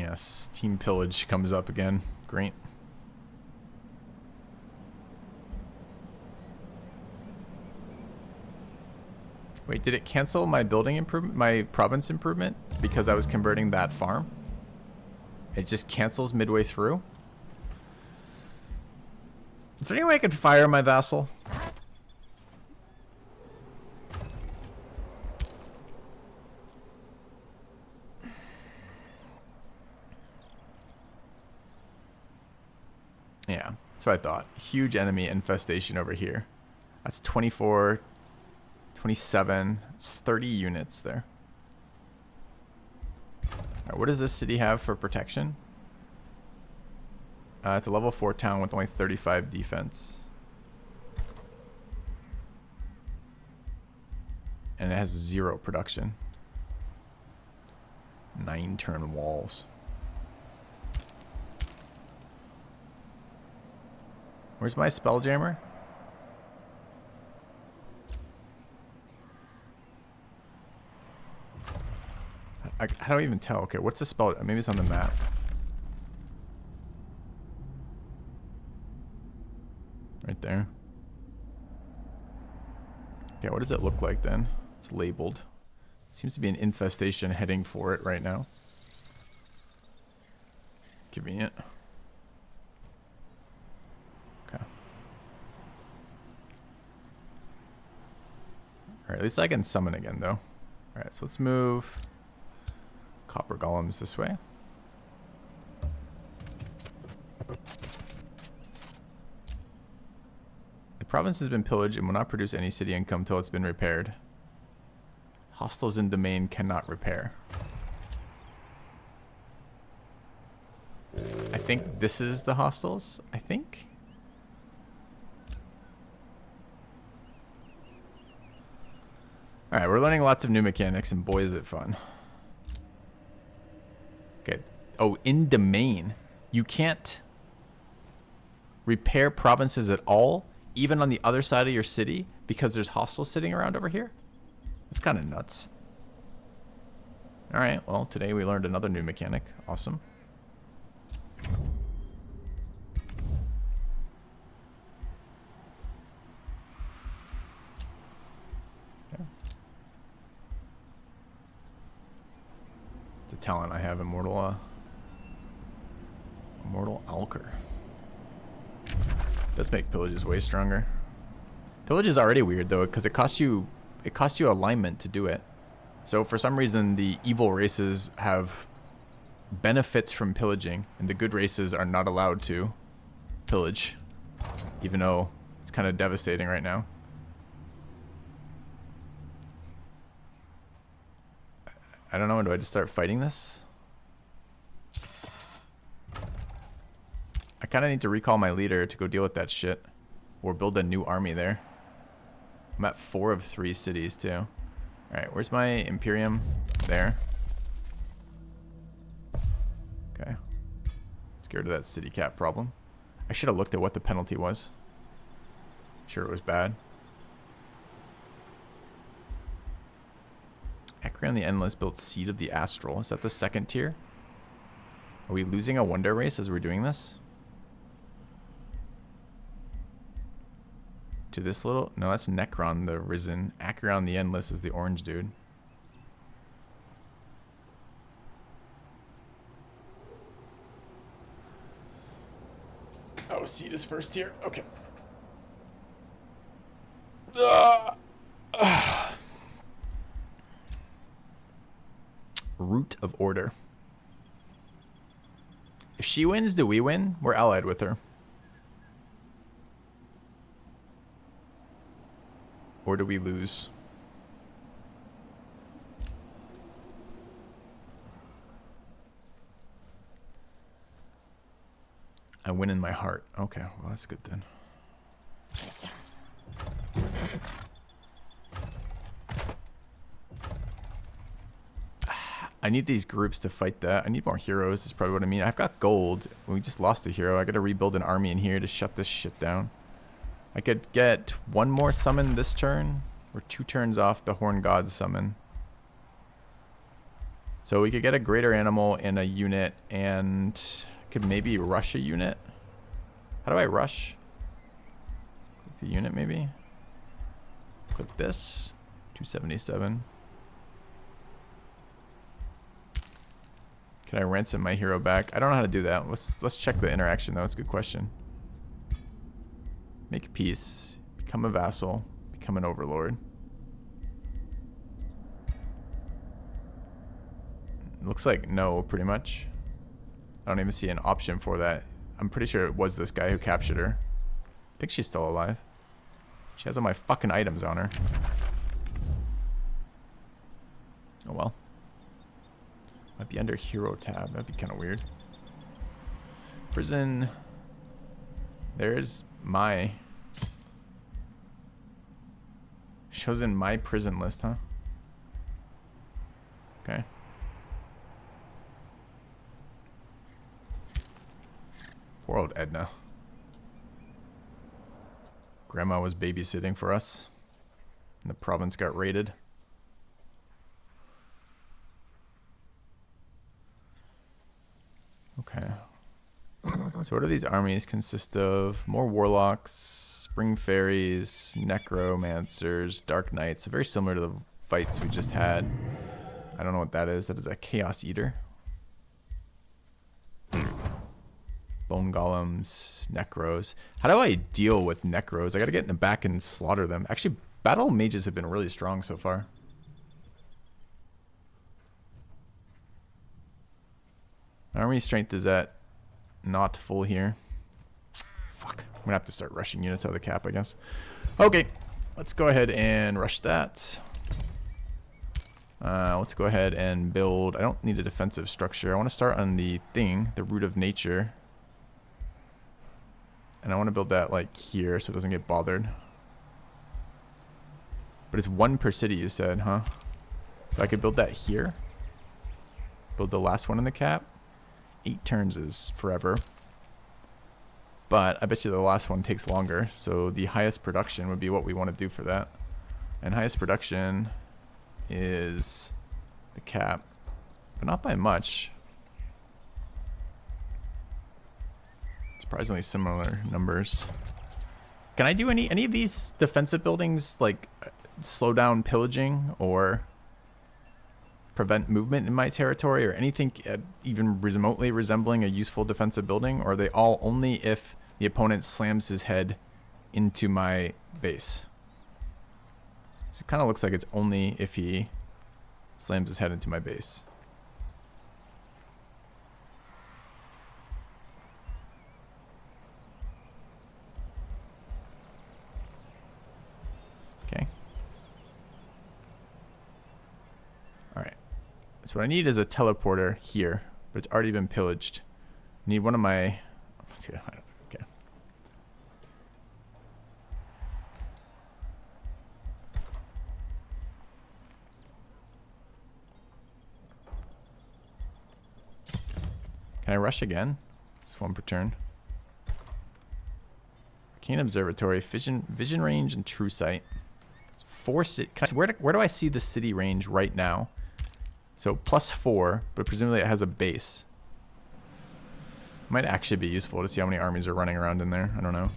Yes, Team Pillage comes up again. Great. Wait, did it cancel my building improvement, my province improvement, because I was converting that farm? It just cancels midway through? Is there any way I could fire my vassal? Yeah, that's what I thought. Huge enemy infestation over here. That's 24, 27. It's 30 units there. Alright, what does this city have for protection? It's a level 4 town with only 35 defense. And it has 0 production. 9 turn walls. Where's my Spelljammer? How do I even tell? Okay, what's the spell? Maybe it's on the map. Right there. Okay, what does it look like then? It's labeled. Seems to be an infestation heading for it right now. Convenient. Okay. Alright, at least I can summon again though. Alright, so let's move copper golems this way. The province has been pillaged and will not produce any city income until it's been repaired. Hostiles in domain cannot repair. I think this is the hostiles, I think. Alright, we're learning lots of new mechanics and boy is it fun. Okay. Oh, in domain. You can't repair provinces at all, even on the other side of your city, because there's hostiles sitting around over here? That's kind of nuts. Alright, well, today we learned another new mechanic. Awesome. Okay. It's a talent I have, Immortal Alker. Does make pillages way stronger. Pillage is already weird though, because it costs you alignment to do it. So for some reason the evil races have benefits from pillaging and the good races are not allowed to pillage, even though it's kind of devastating right now. I don't know, do I just start fighting this? I kind of need to recall my leader to go deal with that shit. Or build a new army there. I'm at 4 of 3 cities too. Alright, where's my Imperium? There. Okay. Scared of that city cap problem. I should have looked at what the penalty was. I'm sure it was bad. Acreon the Endless built Seed of the Astral. Is that the 2nd tier? Are we losing a wonder race as we're doing this? To this little... No, that's Necron the Risen. Acreon the Endless is the orange dude. Oh, Seed is 1st tier? Okay. Root of Order. If she wins, do we win? We're allied with her. Or do we lose? I win in my heart. Okay, well that's good then. I need these groups to fight that. I need more heroes is probably what I mean. I've got gold. We just lost a hero. I gotta rebuild an army in here to shut this shit down. I could get 1 more summon this turn. We're 2 turns off the Horn God summon. So we could get a greater animal in a unit and could maybe rush a unit. How do I rush? Click the unit maybe. Click this. 277. Can I ransom my hero back? I don't know how to do that. Let's check the interaction though. It's a good question. Make peace. Become a vassal. Become an overlord. Looks like no, pretty much. I don't even see an option for that. I'm pretty sure it was this guy who captured her. I think she's still alive. She has all my fucking items on her. Oh well. Might be under hero tab. That'd be kind of weird. Prison. There's my... Shows in my prison list, huh? Okay. Poor old Edna. Grandma was babysitting for us. And the province got raided. Okay. So what do these armies consist of? More warlocks, spring fairies, necromancers, dark knights. So very similar to the fights we just had. I don't know what that is. That is a chaos eater. Bone golems, necros. How do I deal with necros? I gotta get in the back and slaughter them. Actually, battle mages have been really strong so far. Army strength is at not full here. Fuck. I'm gonna have to start rushing units out of the cap, I guess. Okay. Let's go ahead and rush that. Let's go ahead and build... I don't need a defensive structure. I want to start on the thing, the root of nature. And I want to build that like here so it doesn't get bothered. But it's 1 per city, you said, huh? So I could build that here. Build the last one in the cap. 8 turns is forever. But I bet you the last one takes longer. So the highest production would be what we want to do for that. And highest production is the cap. But not by much. Surprisingly similar numbers. Can I do any of these defensive buildings, like slow down pillaging or prevent movement in my territory, or anything even remotely resembling a useful defensive building? Or are they all only if the opponent slams his head into my base? So it kind of looks like it's only if he slams his head into my base. Okay. Alright. So what I need is a teleporter here, but it's already been pillaged. I need one of my... Okay. Can I rush again? Just 1 per turn. Arcane Observatory, vision range, and true sight. 4 city. Where do I see the city range right now? So +4, but presumably it has a base. Might actually be useful to see how many armies are running around in there. I don't know.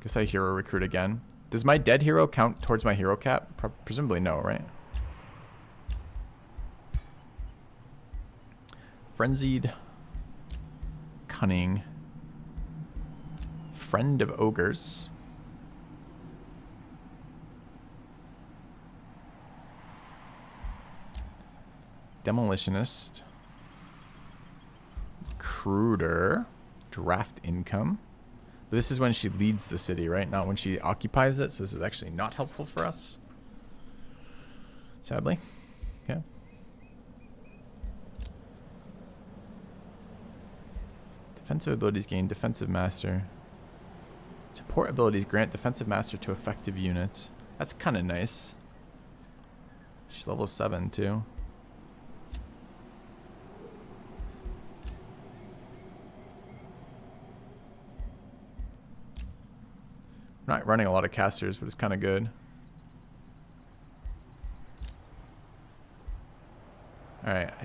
Guess I hero recruit again. Does my dead hero count towards my hero cap? Presumably no, right? Frenzied. Cunning. Friend of ogres. Demolitionist. Recruiter. Draft income. But this is when she leads the city, right? Not when she occupies it. So this is actually not helpful for us. Sadly. Okay. Defensive abilities gain defensive master. Support abilities grant defensive master to effective units. That's kind of nice. She's level 7 too. I'm not running a lot of casters, but it's kind of good.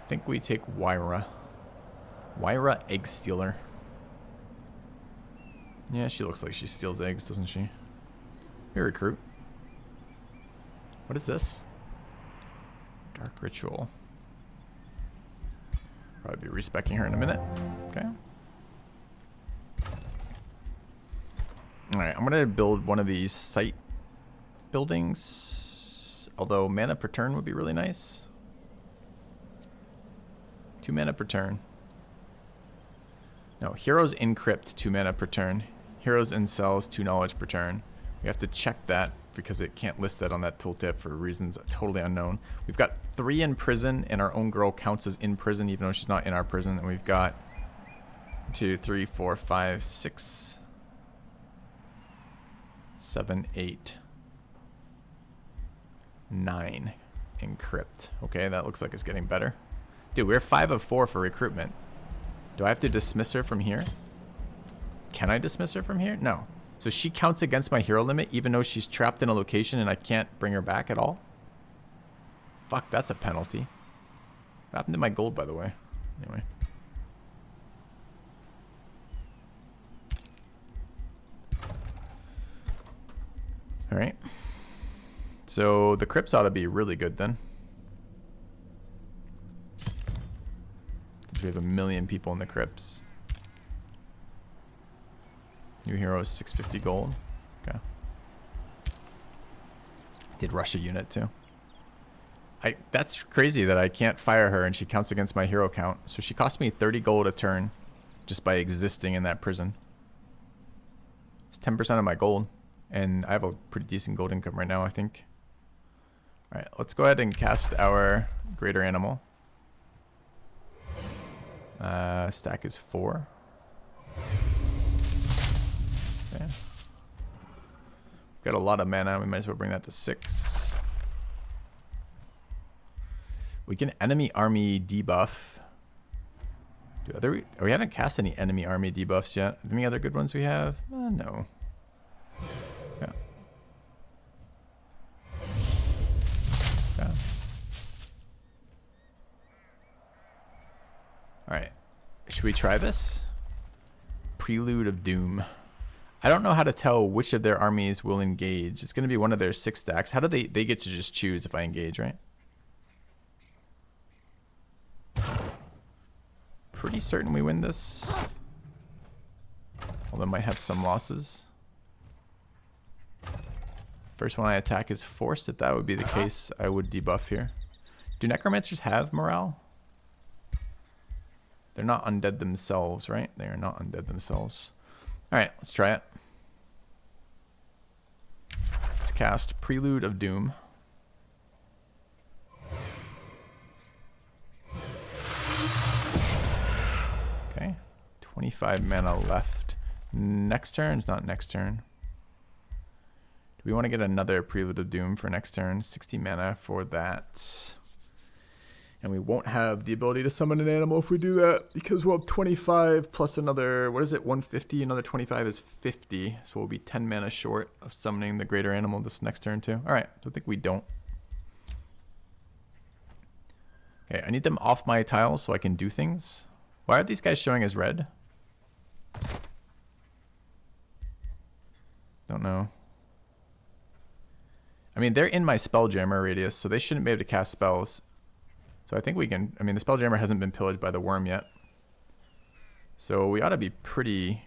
think we take Wyra. Wyra Egg Stealer. Yeah, she looks like she steals eggs, doesn't she? Here, recruit. What is this? Dark Ritual. Probably be respecking her in a minute. Okay. Alright, I'm going to build one of these site buildings. Although mana per turn would be really nice. 2 mana per turn. No, Heroes Encrypt 2 mana per turn. Heroes in Cells 2 knowledge per turn. We have to check that because it can't list that on that tooltip for reasons totally unknown. We've got 3 in prison, and our own girl counts as in prison even though she's not in our prison. And we've got 2, 3, 4, 5, 6, 7, 8, 9 encrypt. Okay, that looks like it's getting better. Dude, we're 5 of 4 for recruitment. Do I have to dismiss her from here? Can I dismiss her from here? No. So she counts against my hero limit even though she's trapped in a location and I can't bring her back at all? Fuck, that's a penalty. What happened to my gold, by the way? Anyway. Alright. So the crypts ought to be really good then. We have 1 million people in the crypts. New hero is 650 gold. Okay. Did rush a unit too. That's crazy that I can't fire her and she counts against my hero count. So she cost me 30 gold a turn just by existing in that prison. It's 10% of my gold. And I have a pretty decent gold income right now, I think. Alright, let's go ahead and cast our greater animal. Stack is 4. Okay. Got a lot of mana. We might as well bring that to 6. We can enemy army debuff. We haven't cast any enemy army debuffs yet. Any other good ones we have? No. Yeah. Yeah. Alright. Should we try this? Prelude of Doom. I don't know how to tell which of their armies will engage. It's going to be one of their 6 stacks. How do they get to just choose if I engage, right? Pretty certain we win this. Although might have some losses. First one I attack is forced. If that would be the case, I would debuff here. Do necromancers have morale? They're not undead themselves, right? They are not undead themselves. Alright, let's try it. Let's cast Prelude of Doom. Okay. 25 mana left. Next turn? It's not next turn. Do we want to get another Prelude of Doom for next turn? 60 mana for that. And we won't have the ability to summon an animal if we do that, because we'll have 25 plus another, what is it, 150? Another 25 is 50. So we'll be 10 mana short of summoning the greater animal this next turn too. All right, so I think we don't. Okay, I need them off my tiles so I can do things. Why are these guys showing as red? Don't know. I mean, they're in my Spelljammer radius, so they shouldn't be able to cast spells. So I think we can, I mean, the Spelljammer hasn't been pillaged by the worm yet. So we ought to be pretty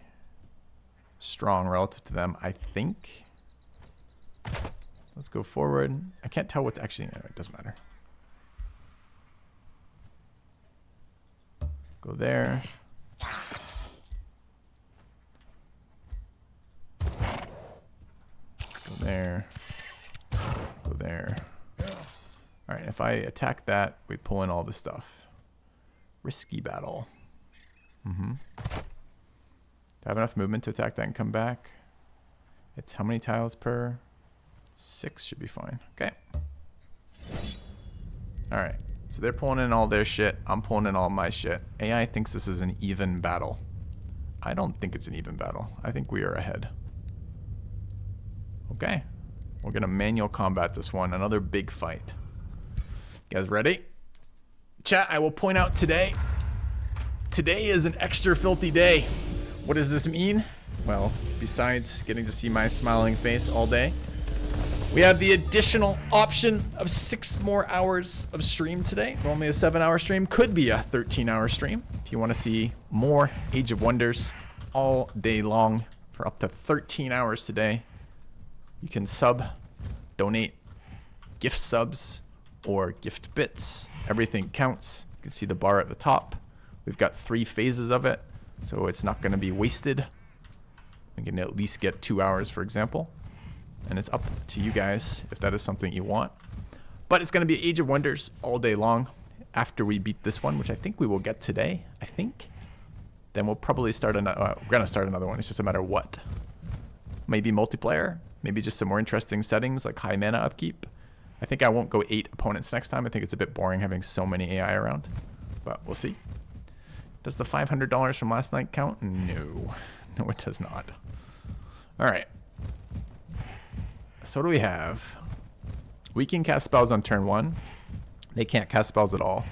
strong relative to them, I think. Let's go forward. I can't tell what's actually, no, it doesn't matter. Go there. Go there. Go there. Alright, if I attack that, we pull in all the stuff. Risky battle. Do I have enough movement to attack that and come back? It's how many tiles per? 6 should be fine. Okay. Alright, so they're pulling in all their shit. I'm pulling in all my shit. AI thinks this is an even battle. I don't think it's an even battle. I think we are ahead. Okay. We're going to manual combat this one. Another big fight. You guys ready? Chat, I will point out today is an extra filthy day. What does this mean? Well, besides getting to see my smiling face all day, we have the additional option of 6 more hours of stream today. Normally a 7-hour stream, could be a 13-hour stream. If you want to see more Age of Wonders all day long for up to 13 hours today, you can sub, donate, gift subs, or gift bits. Everything counts. You can see the bar at the top. We've got 3 phases of it, so it's not going to be wasted. We can at least get 2 hours, for example. And it's up to you guys if that is something you want. But it's going to be Age of Wonders all day long after we beat this one, which I think we will get today, I think. Then we'll probably start another, we're going to start another one. It's just a matter of what. Maybe multiplayer, maybe just some more interesting settings like high mana upkeep. I think I won't go 8 opponents next time. I think it's a bit boring having so many AI around, but we'll see. Does the $500 from last night count? No, no it does not. All right. So what do we have? We can cast spells on turn 1. They can't cast spells at all.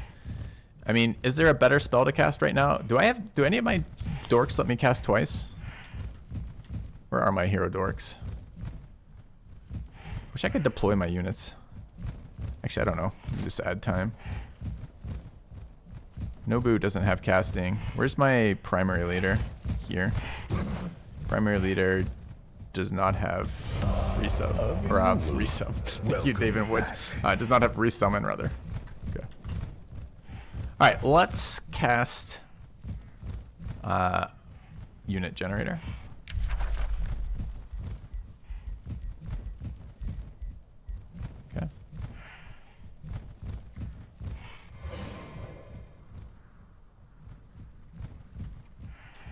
I mean, is there a better spell to cast right now? Do any of my dorks let me cast twice? Where are my hero dorks? Wish I could deploy my units. Actually, I don't know. Just add time. Nobu doesn't have casting. Where's my primary leader? Here. Primary leader does not have resub. Or resub. Thank you, David Woods. Does not have resummon, rather. Okay. Alright, let's cast unit generator. Okay.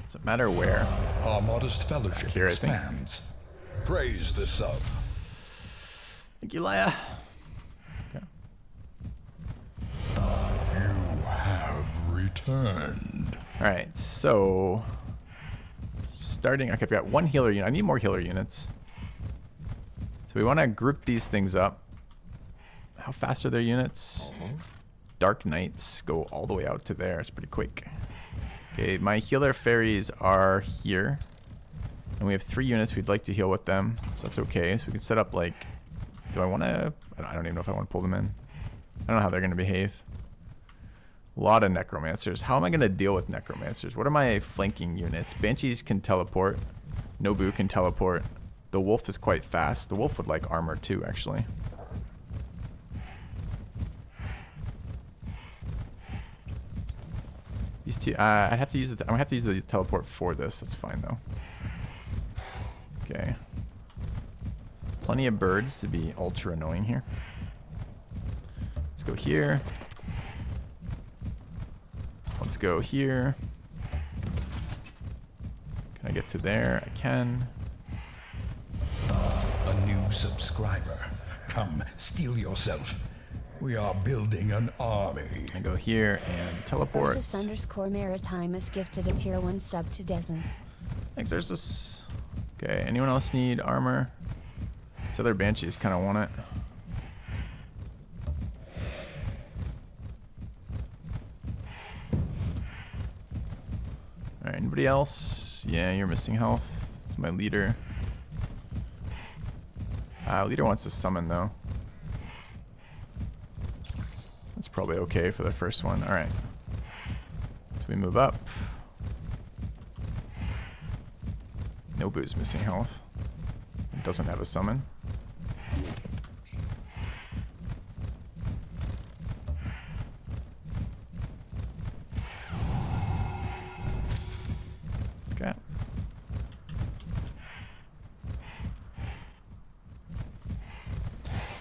Doesn't matter where. Our modest fellowship Here, expands. Praise the sub. Thank you, Leia. Okay. You have returned. Alright, so starting, okay, I've got 1 healer unit. I need more healer units. So we want to group these things up. How fast are their units? Dark Knights go all the way out to there. It's pretty quick. Okay, my healer fairies are here. And we have 3 units we'd like to heal with them. So that's okay. So we can set up like, do I want to, I don't even know if I want to pull them in. I don't know how they're going to behave. A lot of necromancers. How am I going to deal with necromancers? What are my flanking units? Banshees can teleport. Nobu can teleport. The wolf is quite fast. The wolf would like armor too, actually. These two, I'd have to use the, I'm gonna have to use the teleport for this. That's fine though. Okay. Plenty of birds to be ultra annoying here. Let's go here. Let's go here. Can I get to there? I can. A new subscriber. Come, steel yourself. We are building an army. I go here and teleport. Versus_Maritime is gifted a tier 1 sub to Dezen. Thanks, there's this. Okay, anyone else need armor? These other banshees kind of want it. Alright, anybody else? Yeah, you're missing health. It's my leader. Leader wants to summon though. That's probably okay for the first one. Alright. So we move up. Nobu's missing health. It doesn't have a summon. Okay.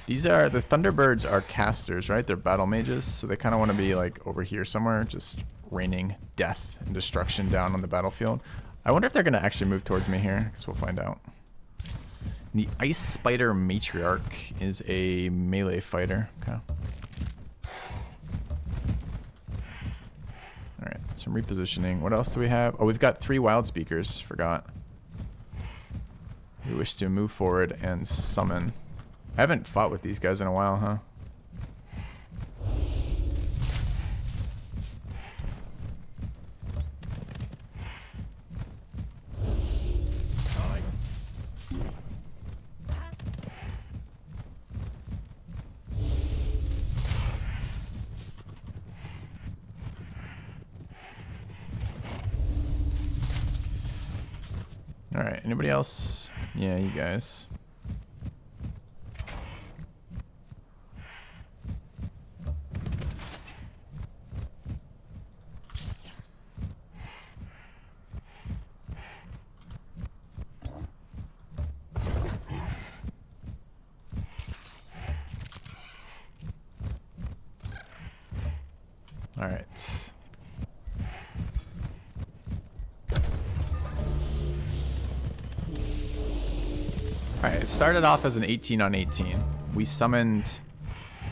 These are, the Thunderbirds are casters, right? They're battle mages, so they kind of want to be like over here somewhere, just raining death and destruction down on the battlefield. I wonder if they're going to actually move towards me here, because we'll find out. The Ice Spider Matriarch is a melee fighter. Okay. Alright, some repositioning. What else do we have? Oh, we've got 3 Wild Speakers. Forgot. We wish to move forward and summon. I haven't fought with these guys in a while, huh? Anybody else? Yeah, you guys. All right. All right, it started off as an 18 on 18. We summoned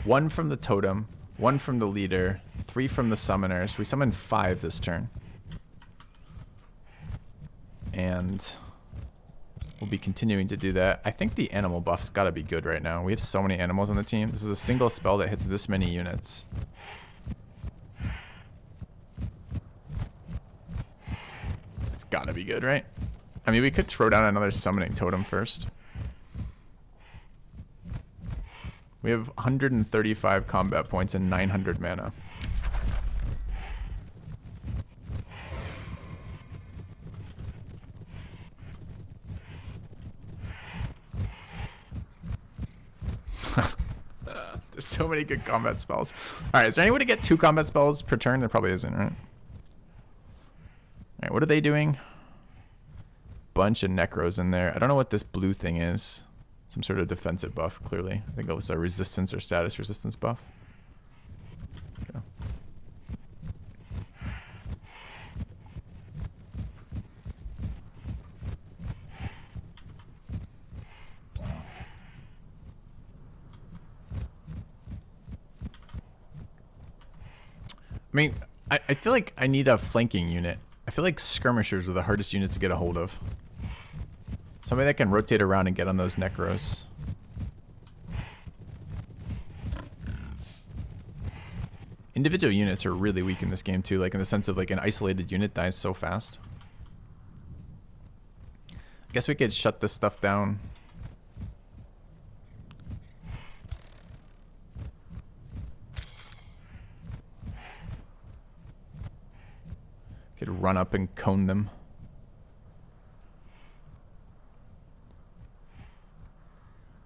1 from the totem, 1 from the leader, 3 from the summoners. We summoned 5 this turn. And we'll be continuing to do that. I think the animal buff's gotta be good right now. We have so many animals on the team. This is a single spell that hits this many units. It's gotta be good, right? I mean, we could throw down another summoning totem first. We have 135 combat points and 900 mana. There's so many good combat spells. Alright, is there any way to get 2 combat spells per turn? There probably isn't, right? Alright, what are they doing? Bunch of necros in there. I don't know what this blue thing is. Some sort of defensive buff, clearly. I think it was a resistance or status resistance buff. Okay. I mean, I feel like I need a flanking unit. I feel like skirmishers are the hardest units to get a hold of. Somebody that can rotate around and get on those necros. Individual units are really weak in this game too, like in the sense of like an isolated unit dies so fast. I guess we could shut this stuff down. Could run up and cone them.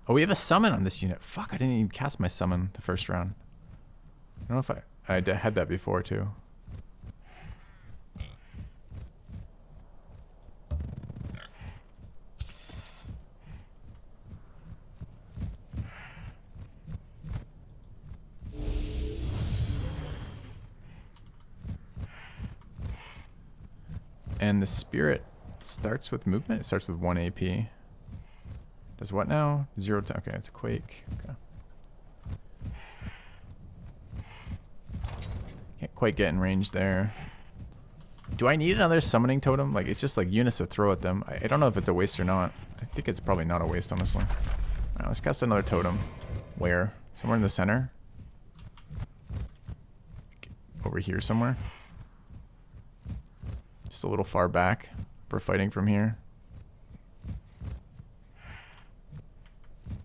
Oh, we have a summon on this unit. Fuck, I didn't even cast my summon the first round. I don't know if I had that before too. And the spirit starts with movement. It starts with 1 AP. Does what now? 0 to... Okay, it's a quake. Okay. Can't quite get in range there. Do I need another summoning totem? Like, it's just like units to throw at them. I don't know if it's a waste or not. I think it's probably not a waste, honestly. Alright, let's cast another totem. Where? Somewhere in the center? Over here somewhere? Just a little far back. We're fighting from here.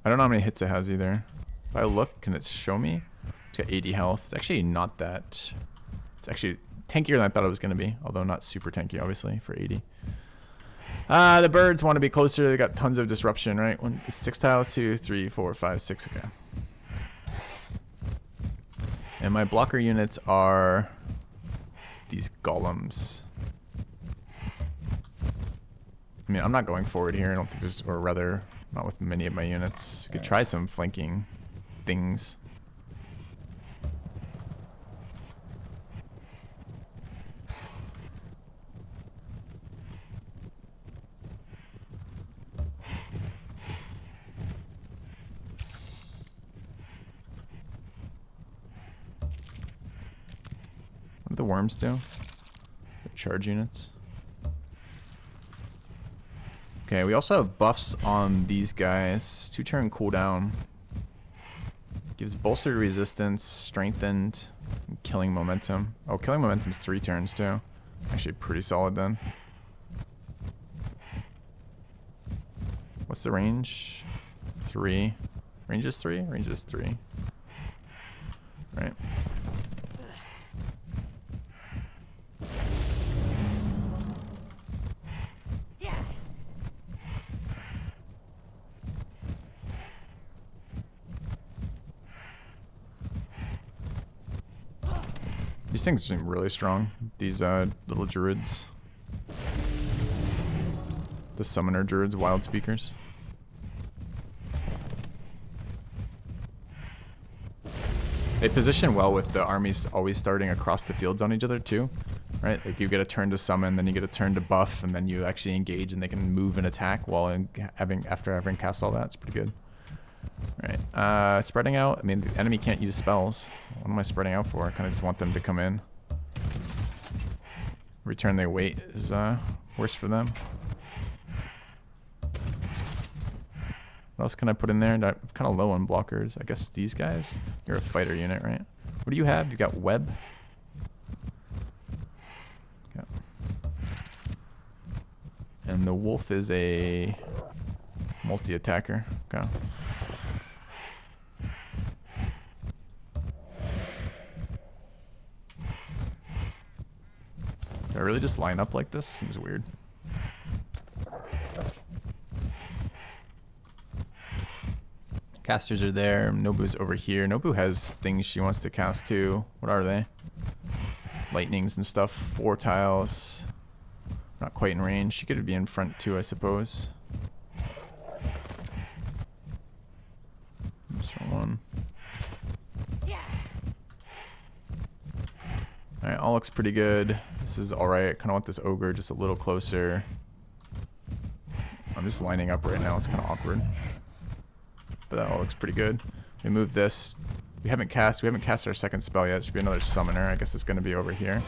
I don't know how many hits it has either. If I look, can it show me? It's got 80 health. It's actually not that... It's actually tankier than I thought it was going to be. Although not super tanky, obviously, for 80. The birds want to be closer. They got tons of disruption, right? It's 6 tiles, 2, 3, 4, 5, 6. Okay. And my blocker units are these golems. I mean, I'm not going forward here. I don't think there's... Or rather... Not with many of my units. Could try some flanking things. What do the worms do? The charge units. Okay, we also have buffs on these guys. 2-turn cooldown. Gives bolstered resistance, strengthened, and killing momentum. Oh, killing momentum's 3 turns too. Actually pretty solid then. What's the range? 3. Range is 3? Range is 3. Right. These things seem really strong. These little druids. The summoner druids, wild speakers. They position well with the armies always starting across the fields on each other too, right? Like you get a turn to summon, then you get a turn to buff, and then you actually engage, and they can move and attack while after having cast all that. It's pretty good. Right, spreading out. I mean, the enemy can't use spells. What am I spreading out for? I kind of just want them to come in. Return their weight is worse for them. What else can I put in there? I'm kind of low on blockers. I guess these guys. You're a fighter unit, right? What do you have? You got web. Yeah. And the wolf is a multi-attacker. Okay. Do I really just line up like this? Seems weird. Casters are there. Nobu's over here. Nobu has things she wants to cast too. What are they? Lightnings and stuff. 4 tiles. Not quite in range. She could be in front too, I suppose. Oops, wrong one. Alright, all looks pretty good. This is alright. I kind of want this ogre just a little closer. I'm just lining up right now. It's kind of awkward. But that all looks pretty good. We move this. We haven't cast our second spell yet. It should be another summoner. I guess it's going to be over here.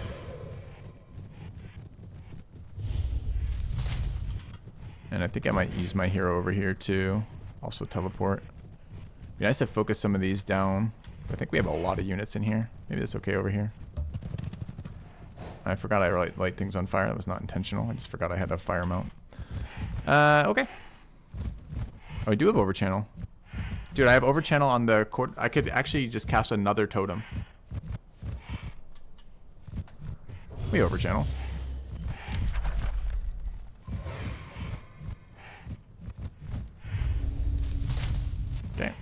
And I think I might use my hero over here too. Also teleport. Be nice to focus some of these down. I think we have a lot of units in here. Maybe that's okay over here. I forgot I light things on fire. That was not intentional. I just forgot I had a fire mount. Okay. Oh, I do have overchannel. Dude, I have overchannel on the court. I could actually just cast another totem. We overchannel. Okay.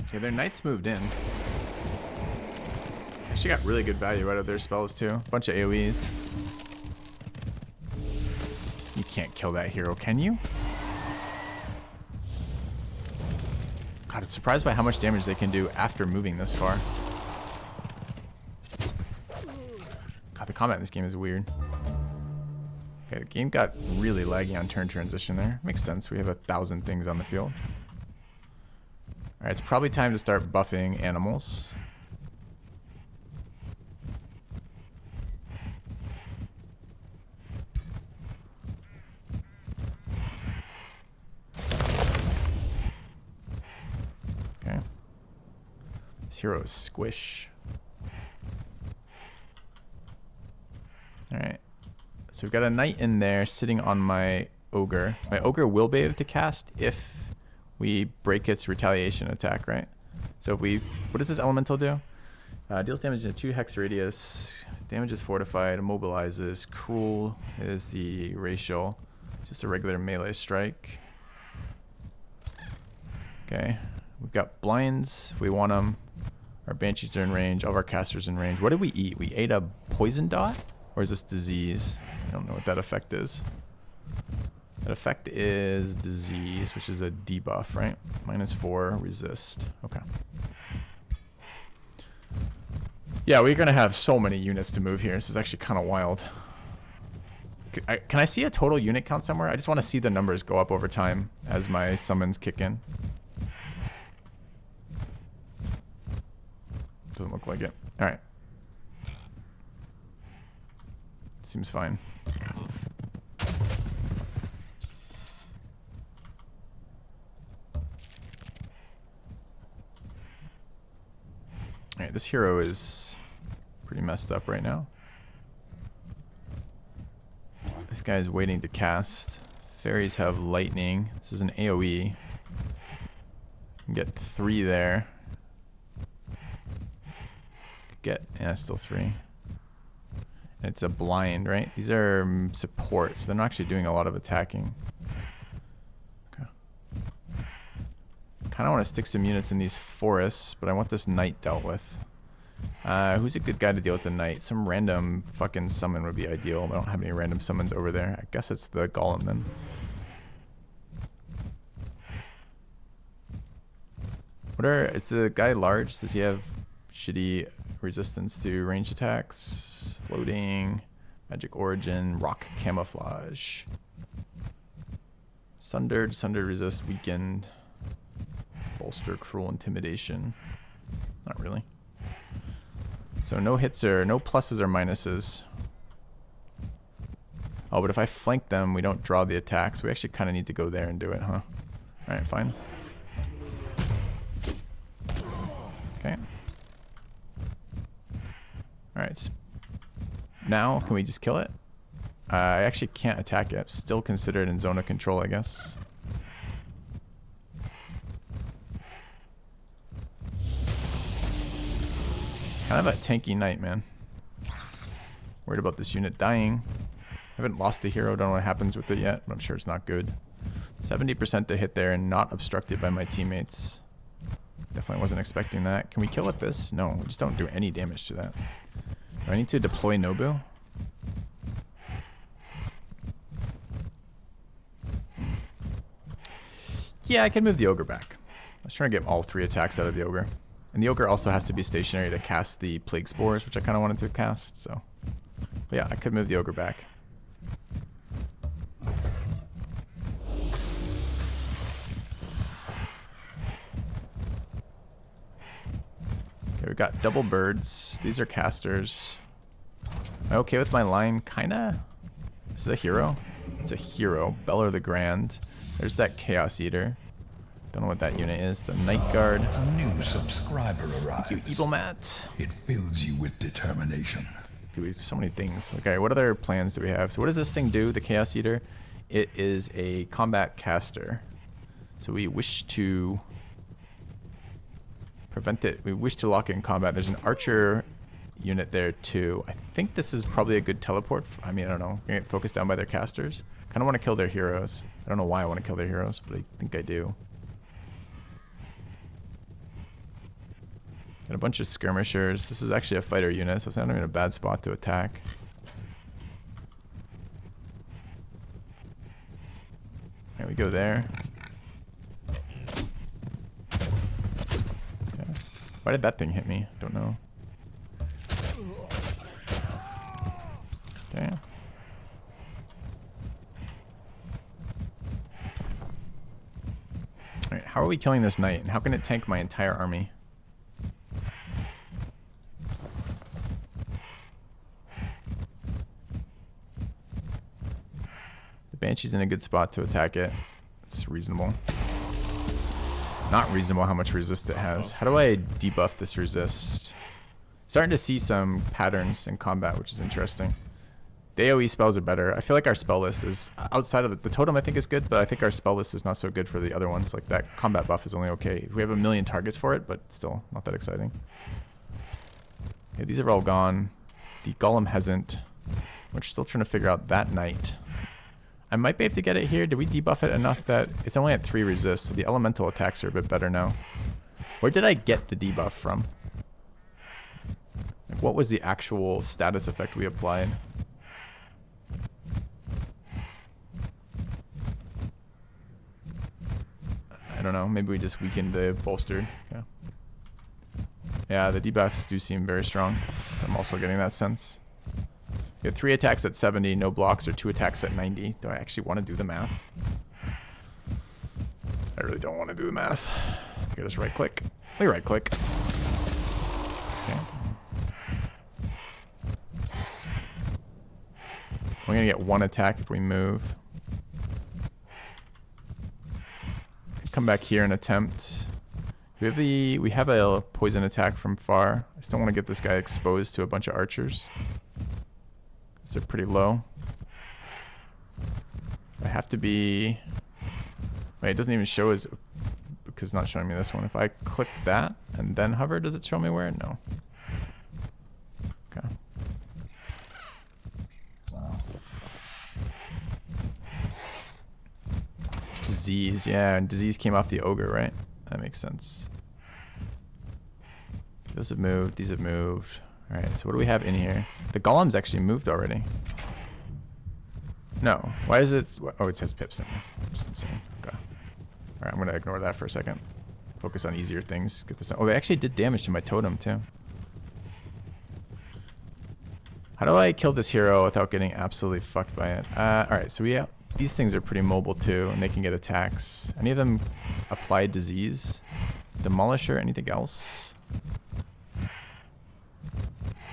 Okay, their knights moved in. Actually got really good value out of their spells too. Bunch of AoEs. You can't kill that hero, can you? God, I'm surprised by how much damage they can do after moving this far. God, the combat in this game is weird. Okay, the game got really laggy on turn transition there. Makes sense. We have 1,000 things on the field. Alright, it's probably time to start buffing animals. Okay. This hero is squish. Alright. So we've got a knight in there sitting on my ogre. My ogre will be able to cast if we break its retaliation attack, right? So if we... What does this elemental do? Deals damage in a 2 hex radius. Damage is fortified. Immobilizes. Cruel is the racial. Just a regular melee strike. Okay. We've got blinds if we want them. Our banshees are in range. All of our casters in range. What did we eat? We ate a poison dot? Or is this disease? I don't know what that effect is. That effect is disease, which is a debuff, right? -4, resist. Okay. Yeah, we're going to have so many units to move here. This is actually kind of wild. Can I see a total unit count somewhere? I just want to see the numbers go up over time as my summons kick in. Doesn't look like it. All right. Seems fine. Alright, this hero is pretty messed up right now. guy's waiting to cast. Fairies have lightning. This is an AoE. Get 3 there. Get, yeah, still 3. It's a blind, right? These are support, so they're not actually doing a lot of attacking. Okay. Kind of want to stick some units in these forests, but I want this knight dealt with. Who's a good guy to deal with the knight? Some random fucking summon would be ideal. I don't have any random summons over there. I guess it's the golem then. Is the guy large? Does he have shitty resistance to ranged attacks? Floating, magic origin, rock camouflage. Sundered resist, weakened. Bolster, cruel intimidation. Not really. So no hits or no pluses or minuses. Oh, but if I flank them, we don't draw the attacks. We actually kind of need to go there and do it, huh? Alright, fine. Okay. Alright. Now, can we just kill it? I actually can't attack it. Still considered in zone of control, I guess. Kind of a tanky knight, man. Worried about this unit dying. Haven't lost the hero, don't know what happens with it yet, but I'm sure it's not good. 70% to hit there and not obstructed by my teammates. Definitely wasn't expecting that. Can we kill with this? No, we just don't do any damage to that. Do I need to deploy Nobu? Yeah, I can move the ogre back. I was trying to get all 3 attacks out of the ogre. And the ogre also has to be stationary to cast the plague spores, which I kind of wanted to cast, so. But yeah, I could move the ogre back. Okay, we got double birds. These are casters. Am I okay with my line? Kinda. This is a hero. It's a hero. Beller the Grand. There's that Chaos Eater. Don't know what that unit is. It's a Night Guard. A new subscriber arrives. Thank you, Evil Matt. It fills you with determination. Dude, so many things. Okay, what other plans do we have? So what does this thing do, the Chaos Eater? It is a combat caster. So we wish to prevent it. We wish to lock it in combat. There's an archer unit there too. I think this is probably a good teleport. I mean, I don't know. Get focused down by their casters. Kind of want to kill their heroes. I don't know why I want to kill their heroes, but I think I do. And a bunch of skirmishers. This is actually a fighter unit, so it's not even a bad spot to attack. There we go there. Okay. Why did that thing hit me? Don't know. Okay. Alright, how are we killing this knight? And how can it tank my entire army? Banshee's in a good spot to attack it. It's reasonable. Not reasonable how much resist it has. How do I debuff this resist? Starting to see some patterns in combat, which is interesting. The AoE spells are better. I feel like our spell list is, outside of the totem I think is good, but I think our spell list is not so good for the other ones. Like that combat buff is only okay. We have 1,000,000 targets for it, but still not that exciting. Okay, these are all gone. The golem hasn't. We're still trying to figure out that knight. I might be able to get it here. Did we debuff it enough that it's only at 3 resist, so the elemental attacks are a bit better now. Where did I get the debuff from? Like, what was the actual status effect we applied? I don't know. Maybe we just weakened the bolstered. Yeah. Yeah, the debuffs do seem very strong. I'm also getting that sense. We have 3 attacks at 70, no blocks, or 2 attacks at 90. Do I actually want to do the math? I really don't want to do the math. I can just right click. We right click. Okay. We're going to get 1 attack if we move. Come back here and attempt. We have a poison attack from far. I still want to get this guy exposed to a bunch of archers. They're pretty low. I have to be... Wait, it doesn't even show as... Because it's not showing me this one. If I click that and then hover, does it show me where? No. Okay. Disease, yeah, and disease came off the ogre, right? That makes sense. Those have moved, these have moved. Alright, so what do we have in here? The golem's actually moved already. No, why is it... Oh, it says pips in there. Just insane. Okay. Alright, I'm gonna ignore that for a second. Focus on easier things. Get this... Oh, they actually did damage to my totem, too. How do I kill this hero without getting absolutely fucked by it? Alright, so we have... These things are pretty mobile too, and they can get attacks. Any of them apply disease? Demolisher, anything else?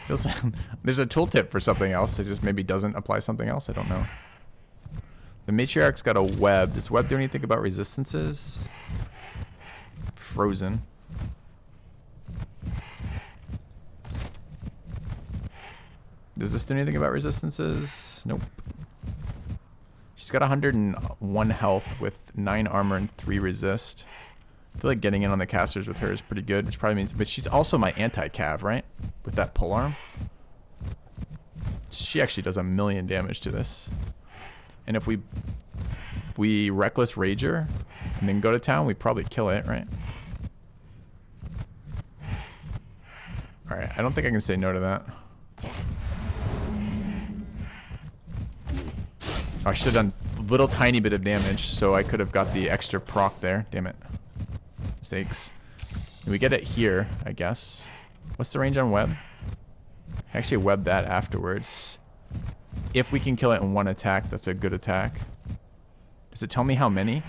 Feels like there's a tooltip for something else. It just maybe doesn't apply something else. I don't know. The matriarch's got a web. Does web do anything about resistances? Frozen. Does this do anything about resistances? Nope. She's got 101 health with 9 armor and 3 resist. I feel like getting in on the casters with her is pretty good, which probably means... But she's also my anti-cav, right? With that pull arm. She actually does 1,000,000 damage to this. And if we Reckless Rager and then go to town, we probably kill it, right? Alright, I don't think I can say no to that. I should have done a little tiny bit of damage, so I could have got the extra proc there. Damn it. Mistakes. We get it here, I guess. What's the range on web? Actually web that afterwards. If we can kill it in one attack, that's a good attack. Does it tell me how many?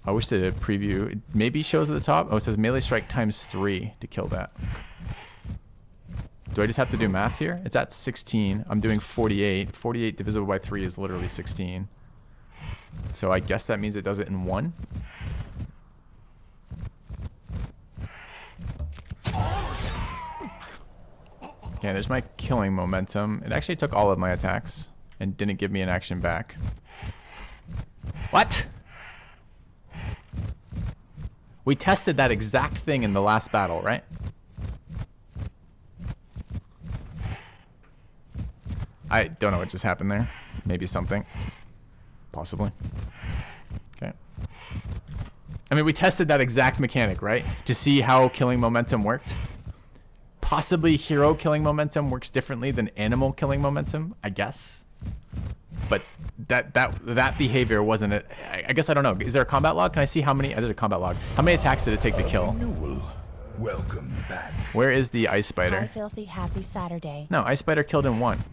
I wish the preview... It maybe shows at the top. Oh, it says melee strike times 3 to kill that. Do I just have to do math here? It's at 16. I'm doing 48. 48 divisible by 3 is literally 16. So I guess that means it does it in 1. Okay, there's my killing momentum. It actually took all of my attacks and didn't give me an action back. What? We tested that exact thing in the last battle, right? I don't know what just happened there. Maybe something. Possibly. Okay. I mean, we tested that exact mechanic, right? To see how killing momentum worked. Possibly hero killing momentum works differently than animal killing momentum, I guess. But that behavior wasn't it. I guess I don't know. Is there a combat log? Can I see how many? There's a combat log. How many attacks did it take to kill? Welcome back. Where is the ice spider? Hi, filthy happy Saturday. No, ice spider killed in 1.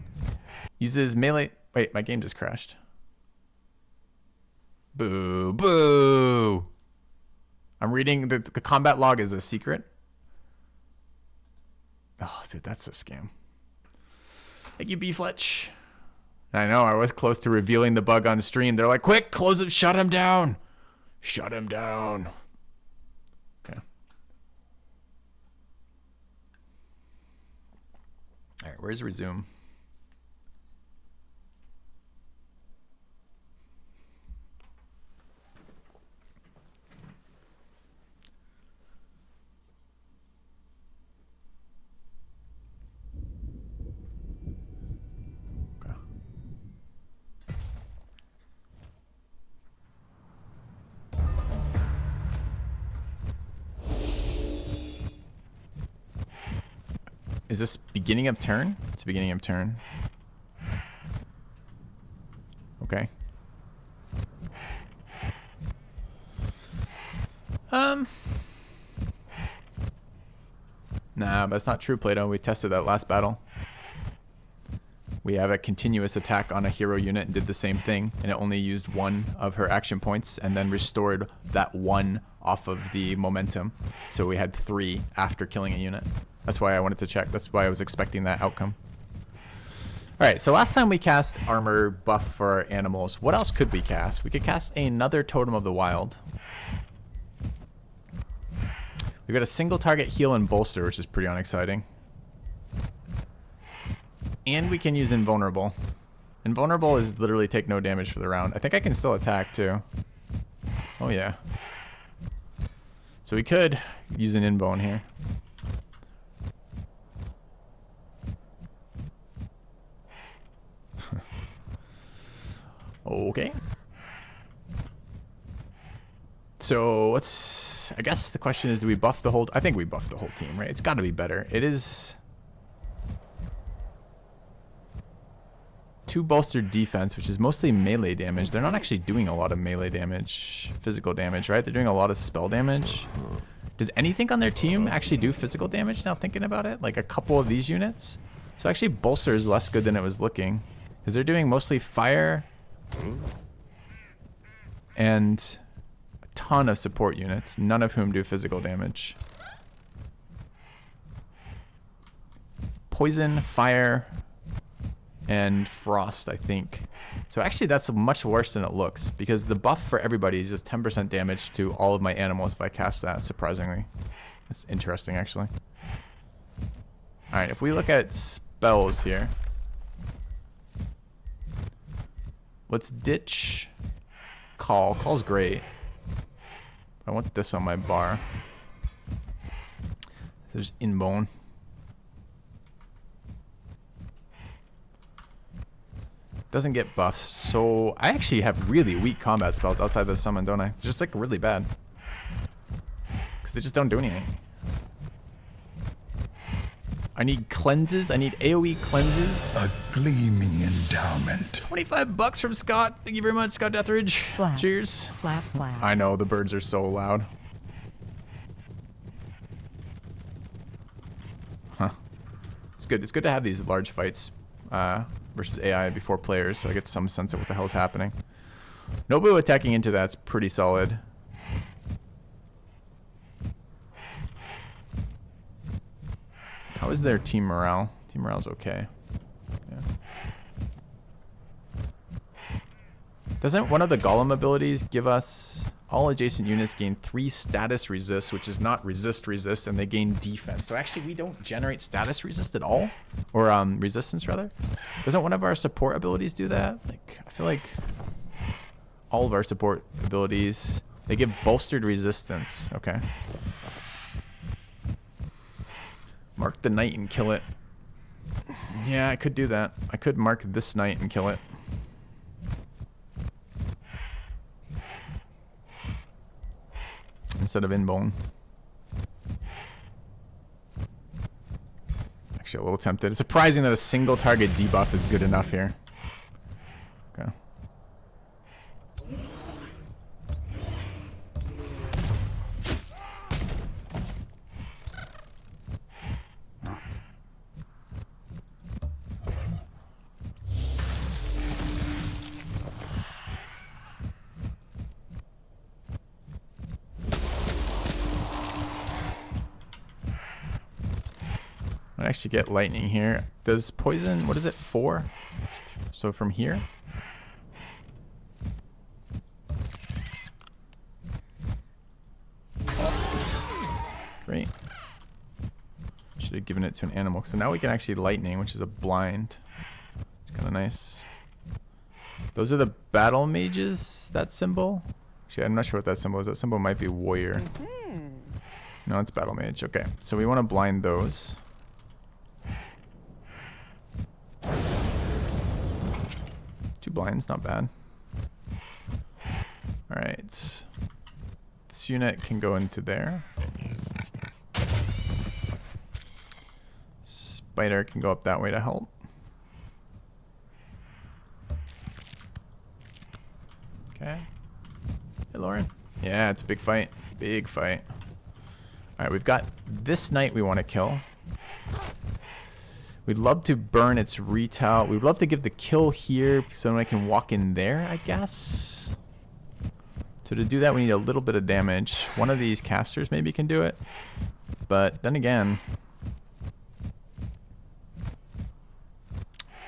Uses melee... Wait, my game just crashed. Boo. Boo. I'm reading... The combat log is a secret. Oh, dude, that's a scam. Thank you, B-Fletch. I know, I was close to revealing the bug on stream. They're like, quick, close it, shut him down. Shut him down. Okay. All right, where's resume? Is this beginning of turn? It's beginning of turn. Okay. Nah, but that's not true, Plato. We tested that last battle. We have a continuous attack on a hero unit and did the same thing, and it only used 1 of her action points and then restored that 1 off of the momentum. So we had 3 after killing a unit. That's why I wanted to check. That's why I was expecting that outcome. Alright, so last time we cast armor buff for our animals. What else could we cast? We could cast another Totem of the Wild. We've got a single target heal and bolster, which is pretty unexciting. And we can use invulnerable. Invulnerable is literally take no damage for the round. I think I can still attack too. Oh yeah. So we could use an invuln here. Okay. So let's, I guess the question is, do we buff the whole, I think we buff the whole team, right? It's got to be better. It is 2 bolstered defense, which is mostly melee damage. They're not actually doing a lot of melee damage, physical damage, right? They're doing a lot of spell damage. Does anything on their team actually do physical damage now thinking about it? Like a couple of these units? So actually bolster is less good than it was looking. Because they're doing mostly fire and a ton of support units, none of whom do physical damage. Poison, fire, and frost, I think. So actually that's much worse than it looks, because the buff for everybody is just 10% damage to all of my animals if I cast that, surprisingly. That's interesting, actually. Alright, if we look at spells here. Let's ditch Call. Call's great. I want this on my bar. There's Inbone. Doesn't get buffs, so I actually have really weak combat spells outside the summon, don't I? It's just like really bad. Because they just don't do anything. I need cleanses. I need AoE cleanses. A gleaming endowment. 25 bucks from Scott. Thank you very much, Scott Deathridge. Flap. Cheers. Flap, flap. I know, the birds are so loud. Huh. It's good. It's good to have these large fights versus AI before players, so I get some sense of what the hell's happening. Nobu attacking into that's pretty solid. How is their team morale? Team morale's okay. Yeah. Doesn't one of the Golem abilities give us all adjacent units gain 3 status resist, which is not resist, and they gain defense. So actually we don't generate status resist at all? Or resistance rather? Doesn't one of our support abilities do that? Like, I feel like all of our support abilities, they give bolstered resistance. Okay. Mark the knight and kill it. Yeah, I could do that. I could mark this knight and kill it. Instead of Inbone. Actually a little tempted. It's surprising that a single target debuff is good enough here. Okay. I actually get lightning here. Does poison, what is it, 4? So from here? Great. Should have given it to an animal. So now we can actually lightning, which is a blind. It's kind of nice. Those are the battle mages, that symbol? Actually, I'm not sure what that symbol is. That symbol might be warrior. No, it's battle mage. Okay, so we want to blind those. Two blinds, not bad. Alright. This unit can go into there. Spider can go up that way to help. Okay. Hey, Lauren. Yeah, it's a big fight. Big fight. Alright, we've got this knight we want to kill. We'd love to burn its retail. We'd love to give the kill here so then I can walk in there, I guess. So to do that, we need a little bit of damage. One of these casters maybe can do it. But then again,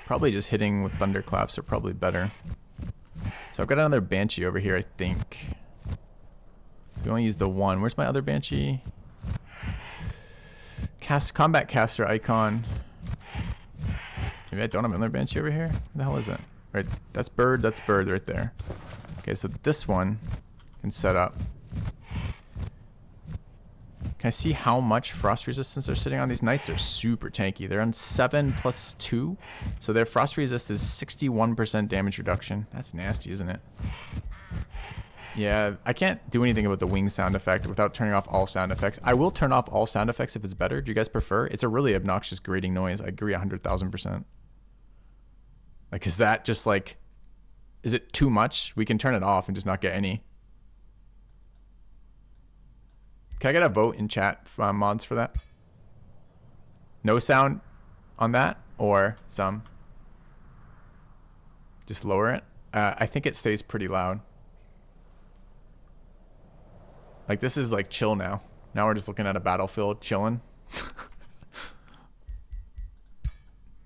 probably just hitting with thunderclaps are probably better. So I've got another Banshee over here, I think. We only use the one. Where's my other Banshee? Combat caster icon. Maybe I don't have another Banshee over here? What the hell is it? Right, that's bird right there. Okay, so this one can set up. Can I see how much frost resistance they're sitting on? These knights are super tanky. They're on 7 plus 2. So their frost resist is 61% damage reduction. That's nasty, isn't it? Yeah, I can't do anything about the wing sound effect without turning off all sound effects. I will turn off all sound effects if it's better. Do you guys prefer? It's a really obnoxious grating noise. I agree 100,000%. Like, is that just like... Is it too much? We can turn it off and just not get any. Can I get a vote in chat mods for that? No sound on that or some? Just lower it. I think it stays pretty loud. Like this is like chill now. Now we're just looking at a battlefield chilling.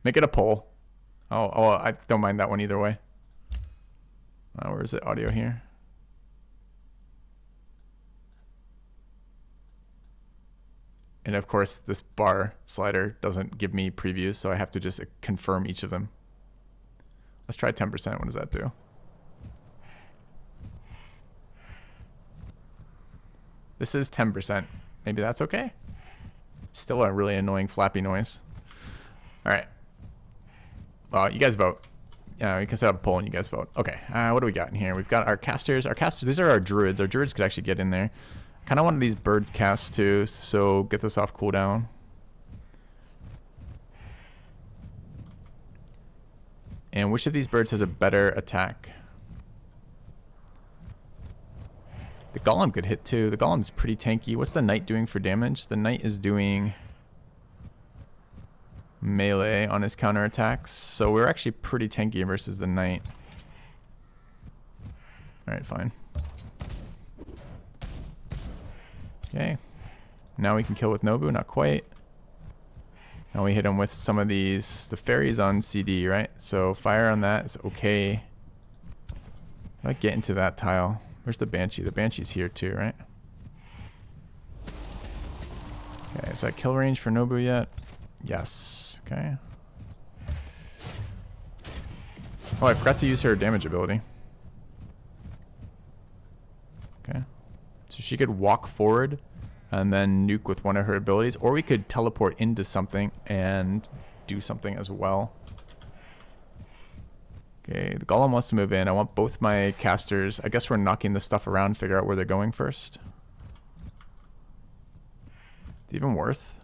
Make it a poll. Oh, I don't mind that one either way. Where is it? Audio here. And of course, this bar slider doesn't give me previews, so I have to just confirm each of them. Let's try 10%. What does that do? This is 10%. Maybe that's okay. Still a really annoying flappy noise. All right. Well, you guys vote. Yeah, we can set up a poll and you guys vote. Okay. What do we got in here? We've got our casters. Our casters. These are our druids. Our druids could actually get in there. Kind of want these birds cast too, so get this off cooldown. And which of these birds has a better attack? The golem could hit too. The golem's pretty tanky. What's the knight doing for damage? The knight is doing melee on his counterattacks, so we're actually pretty tanky versus the knight. Alright, fine. Okay, now we can kill with Nobu, not quite. Now we hit him with some of these, the fairies on CD, right? So fire on that is okay. How do I get into that tile? Where's the Banshee? The Banshee's here too, right? Okay, is that kill range for Nobu yet? Yes, okay. Oh, I forgot to use her damage ability. Okay. So she could walk forward and then nuke with one of her abilities, or we could teleport into something and do something as well. Okay, the golem wants to move in. I want both my casters. I guess we're knocking this stuff around, figure out where they're going first. Is it even worth?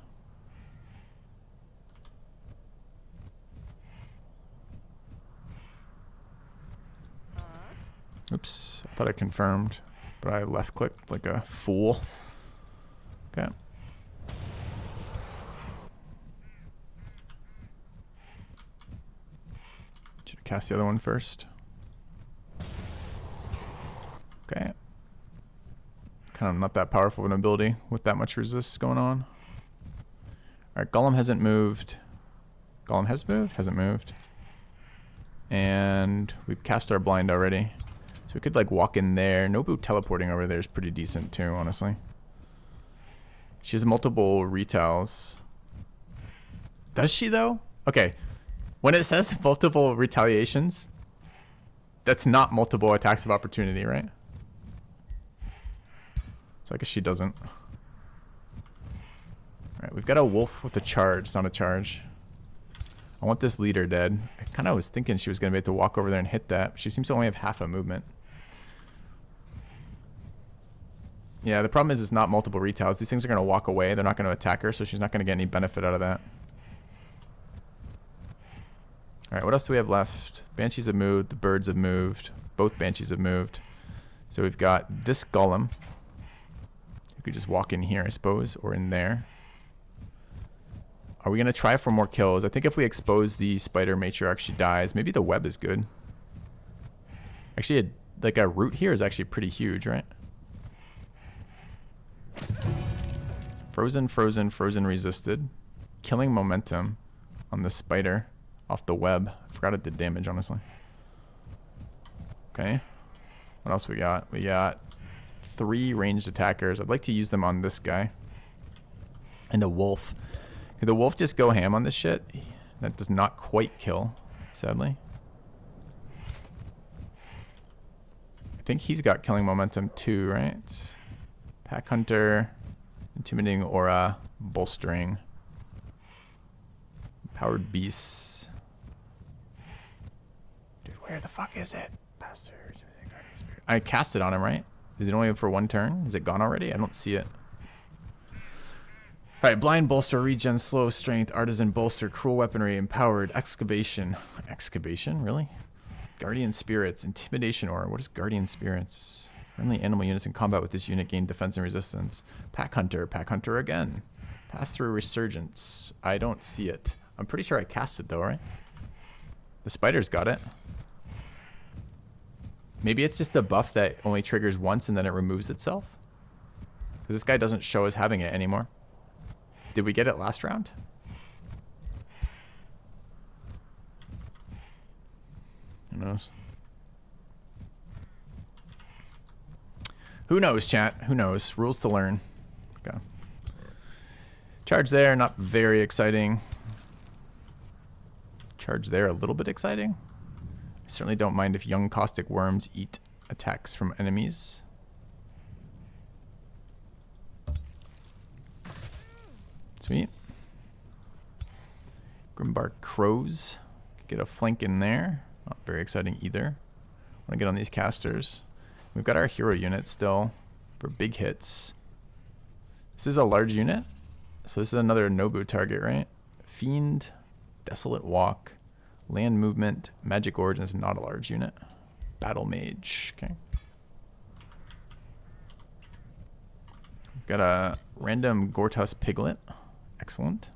Oops, I thought I confirmed, but I left clicked like a fool. Okay. Should have cast the other one first. Okay. Kind of not that powerful of an ability with that much resist going on. Alright, golem hasn't moved. Golem has moved? Hasn't moved. And we've cast our blind already. So we could like walk in there. Nobu teleporting over there is pretty decent too, honestly. She has multiple retails. Does she though? Okay. When it says multiple retaliations, that's not multiple attacks of opportunity, right? So I guess she doesn't. Alright, we've got a wolf with a charge. It's not a charge. I want this leader dead. I kind of was thinking she was going to be able to walk over there and hit that. She seems to only have half a movement. Yeah, the problem is it's not multiple retails. These things are going to walk away. They're not going to attack her, so she's not going to get any benefit out of that. Alright, what else do we have left? Banshees have moved. The birds have moved. Both Banshees have moved. So we've got this golem. You could just walk in here, I suppose, or in there. Are we going to try for more kills? I think if we expose the spider matriarch, she dies. Maybe the web is good. Actually, like a root here is actually pretty huge, right? Frozen, frozen, frozen resisted. Killing momentum on the spider off the web. I forgot it did damage, honestly. Okay. What else we got? We got 3 ranged attackers. I'd like to use them on this guy. And a wolf. Could the wolf just go ham on this shit? That does not quite kill, sadly. I think he's got killing momentum too, right? Pack Hunter, intimidating aura, bolstering, powered beasts. Dude, where the fuck is it? Bastard. I cast it on him, right? Is it only for one turn? Is it gone already? I don't see it. Alright, blind bolster, regen, slow, strength, artisan bolster, cruel weaponry, empowered, excavation. Excavation? Really? Guardian spirits, intimidation aura. What is guardian spirits? Friendly animal units in combat with this unit gain defense and resistance. Pack hunter again. Pass through resurgence. I don't see it. I'm pretty sure I cast it though, right? The spider's got it. Maybe it's just a buff that only triggers once and then it removes itself. Because this guy doesn't show as having it anymore. Did we get it last round? Who knows? Who knows, chat? Who knows? Rules to learn. Okay. Charge there, not very exciting. Charge there, a little bit exciting. I certainly don't mind if young caustic worms eat attacks from enemies. Sweet. Grimbark crows. Get a flank in there. Not very exciting either. Want to get on these casters. We've got our hero unit still for big hits. This is a large unit. So this is another Nobu target, right? Fiend, Desolate Walk, Land Movement, Magic Origin is not a large unit. Battle Mage. Okay. We've got a random Gortus Piglet. Excellent.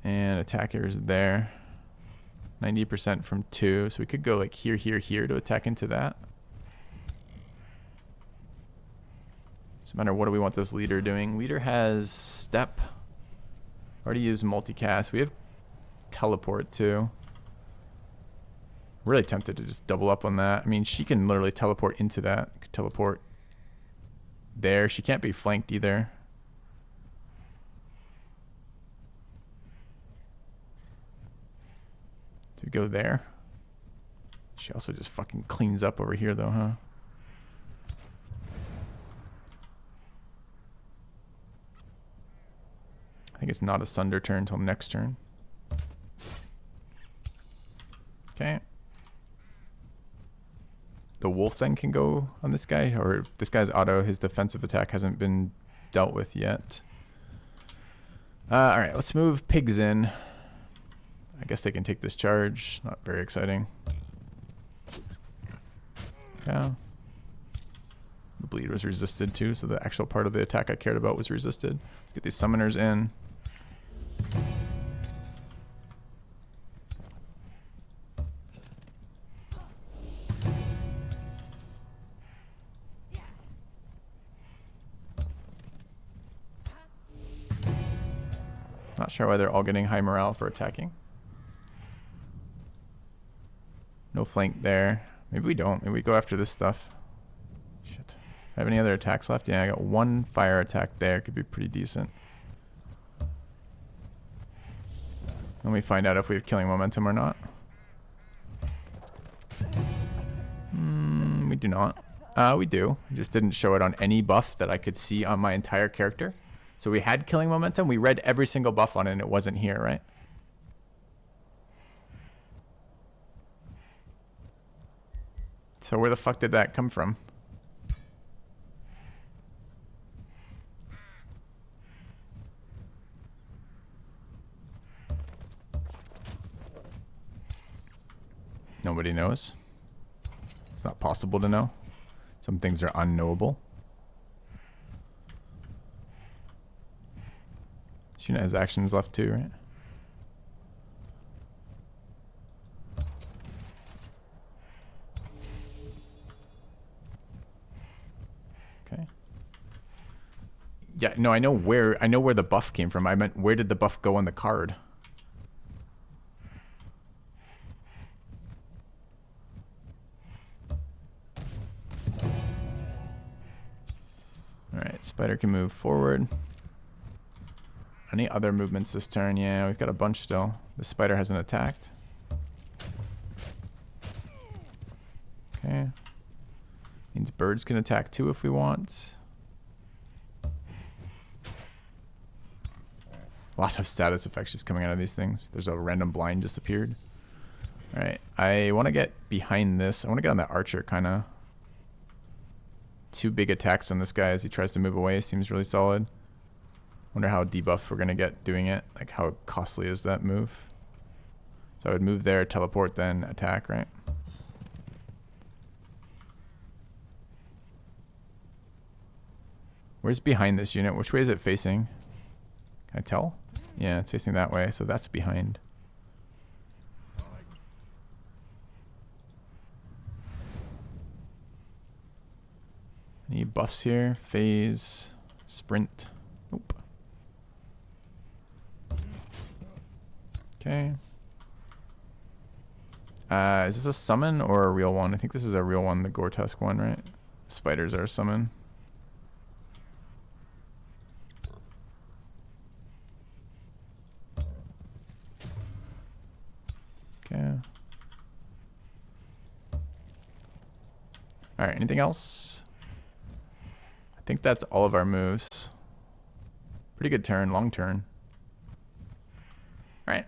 And attackers there. 90% from 2. So we could go like here, here, here to attack into that. Doesn't matter what do we want this leader doing. Leader has step. Already used multicast. We have teleport too. Really tempted to just double up on that. I mean, she can literally teleport into that. Could teleport there. She can't be flanked either. Do we go there? She also just fucking cleans up over here though, huh? I think it's not a Sunder turn until next turn. Okay. The wolf then can go on this guy, or this guy's auto, his defensive attack hasn't been dealt with yet. Alright, let's move pigs in. I guess they can take this charge. Not very exciting. Yeah. The bleed was resisted too, so the actual part of the attack I cared about was resisted. Let's get these summoners in. Not sure why they're all getting high morale for attacking. No flank there. Maybe we don't. Maybe we go after this stuff. Shit. Have any other attacks left? Yeah, I got one fire attack there. Could be pretty decent. Let me find out if we have killing momentum or not. We do not. We do. We just didn't show it on any buff that I could see on my entire character. So we had killing momentum. We read every single buff on it and it wasn't here, right? So where the fuck did that come from? Nobody knows. It's not possible to know. Some things are unknowable. This unit has actions left too, right? Okay. Yeah, no, I know where the buff came from. I meant where did the buff go on the card? Alright, spider can move forward. Any other movements this turn? Yeah, we've got a bunch still. The spider hasn't attacked. Okay. Means birds can attack too if we want. A lot of status effects just coming out of these things. There's a random blind just appeared. Alright, I want to get behind this. I want to get on that archer, kind of. 2 big attacks on this guy as he tries to move away. Seems really solid. Wonder how debuffed we're going to get doing it. Like, how costly is that move? So I would move there, teleport, then attack, right? Where's behind this unit? Which way is it facing? Can I tell? Yeah, it's facing that way, so that's behind. Any buffs here? Phase, sprint. Nope. Okay. Is this a summon or a real one? I think this is a real one, the Gore-Tusk one, right? Spiders are a summon. Okay. Alright, anything else? I think that's all of our moves. Pretty good turn, long turn. Alright.